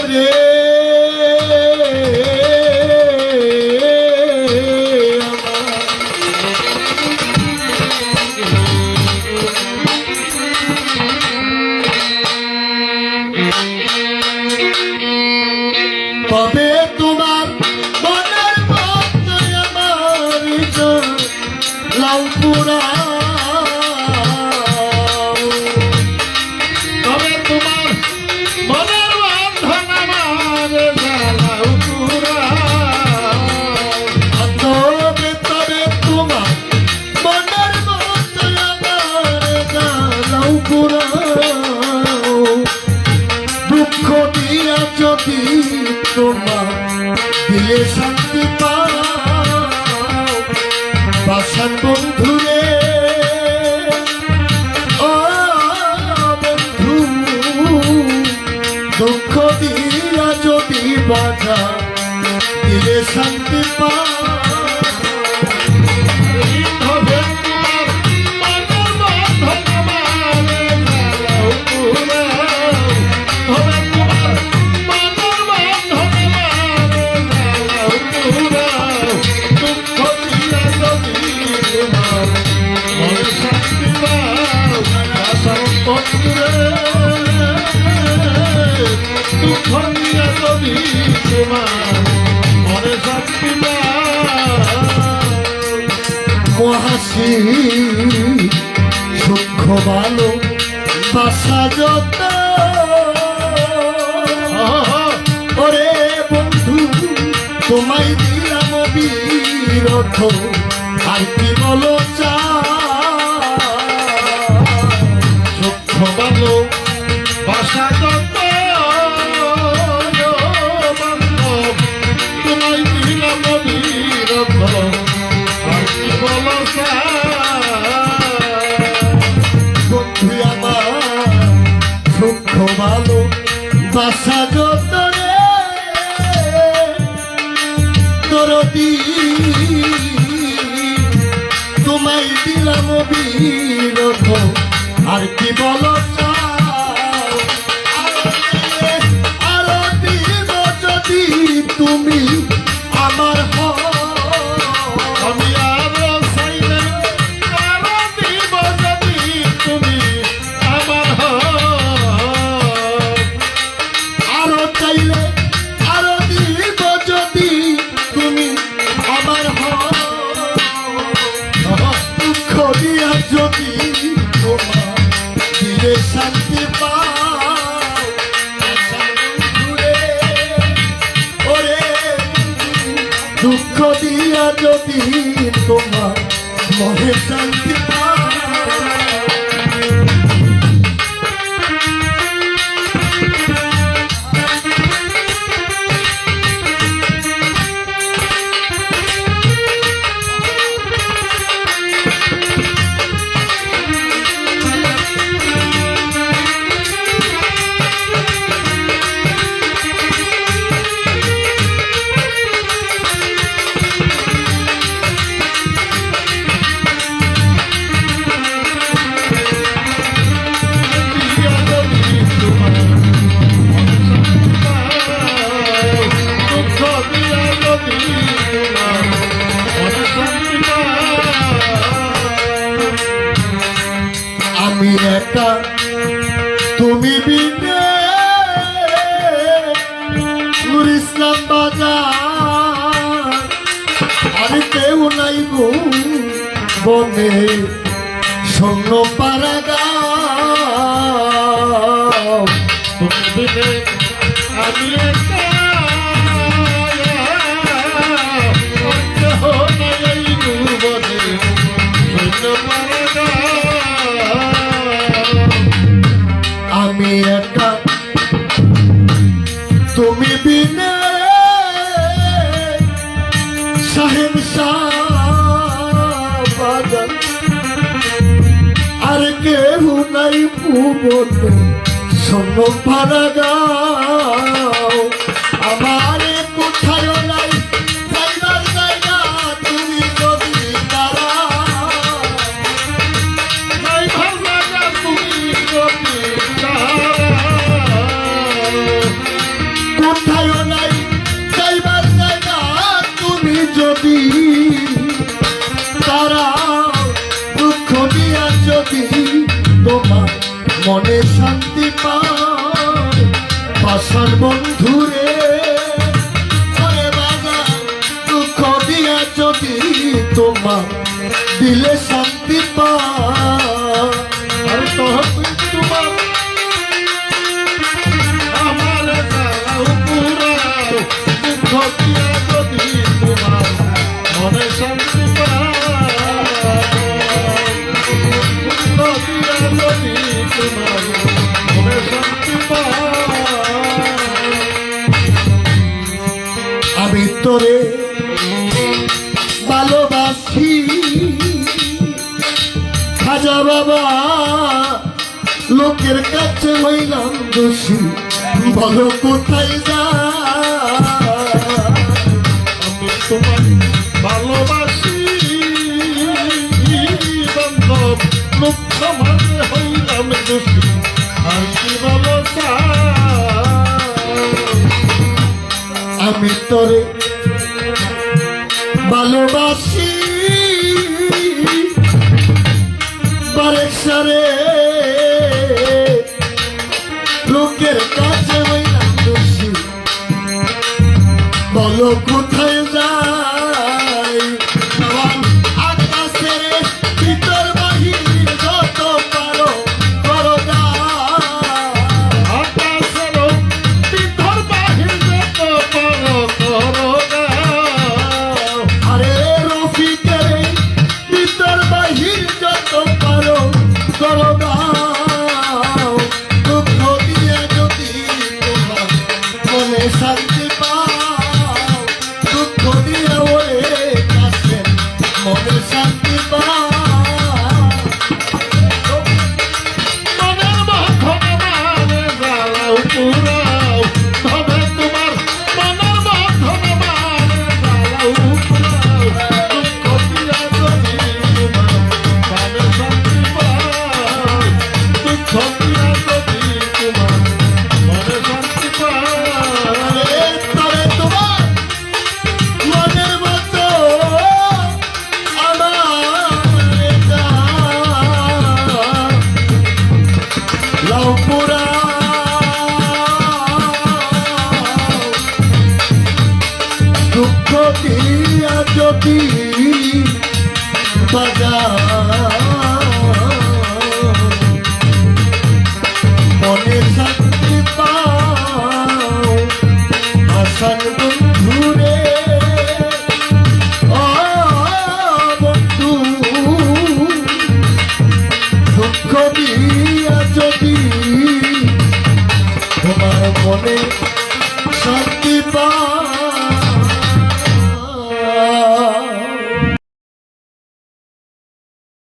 রে তবে তোমার মনের মতো আমার লাউ পুরা তবে তোমার মনের বন্ধন আমার লাউ পুরা তবে তবে তোমার মনের মতো আমার লাউ পুরা দুঃখ দিয়া যদি তোমার দিলে শান্তি পাও বাসার বন্ধুরে ও বন্ধু দুঃখ দিয়া যদি বাধা দিলে শান্তি পাও হাসি সুখ ভালো বাসা যত ওরে বন্ধু তোমায় দিলাম বিরথ আর কি বলো চা সুখ ভালো বাসা যত তোমায় দিলাম বিরথ বন্ধু আমার সুখ ভালো বাসা যতরে দরদি তোমায় দিলাম বিরথ আর কি বলো আরো দিব যদি তুমি আমার আমি আরো চাইলে আরো দিব যদি তুমি আমার আরো চাইলে আরো দিব যদি তুমি আমার দুঃখ দিয়া যদি তোমার দিলে শান্তি পাও ওরে দুঃখ দিয়া যদি তোমার মনে শান্তি পাও আমি একা তুমি বিনে নুর ইসলাম বাজার আর কেউ নাই বনে স্বর্ণ পারাগা তুমি বিনে আমি একা আমি একা তুমি বিনে সাহেব বাজার আর কেউ নাই ভুবনে স্বর্ণ পারাগা আমার কোথায় নাই যাইবার জায়গা তুমি যদি তারা যাইবার জায়গা তুমি যদি তারা কোথায় নাই যাইবার জায়গা তুমি যদি তারা দুঃখ দিয়া যদি তোমার মনে শান্তি পায় পাশার বন্ধুরে ওরে বাজার দুঃখ দিয়া যদি তোমার দিলে শান্তি পায় আর তখন তোমার আমার জ্বালাও পুরাও দুঃখ দিয়া যদি তোমার মনে শান্তি পায় দুঃখ দিয়া যদি তোমার মনে শান্তি পায় আমি তোরে ভালোবাসি খাজা বাবা লোকের কাছে হইলাম দোষী বলো কোথায় যা আমি তোমার ভালোবাসি বান্ধব লোক সমাজে হইলাম দোষী আর কি বলো আমি তোরে ভালোবাসি বারেকসারে লোকের কাছে হইলাম দোষী বলো কোথায় যাই আমার আকাশের ভিতর বাহির যত পারো করো যা আকাশের ভিতর বাহির যত পারো করো না আরে রফিকের ভিতর বাহির যত পারো করো গাও দুঃখ দিয়ে যদি তোমার মনে শান্তি পাও দুঃখ দিয়ে ওরে কাছে মনে শান্তি পাও মনের বাঁধন মানে জ্বালাও পুরাও তবে তোমার মনের বাঁধন মানে জ্বালাও পুরাও দুঃখ দিয়া যদি তোমার মনে শান্তি পাও দুঃখ দিয়া যদি তোমার মনে শান্তি পাও আরে তবে তোমার মনের মতো আমার যা লাউ পুরা দুঃখ দিয়া যদি বাজার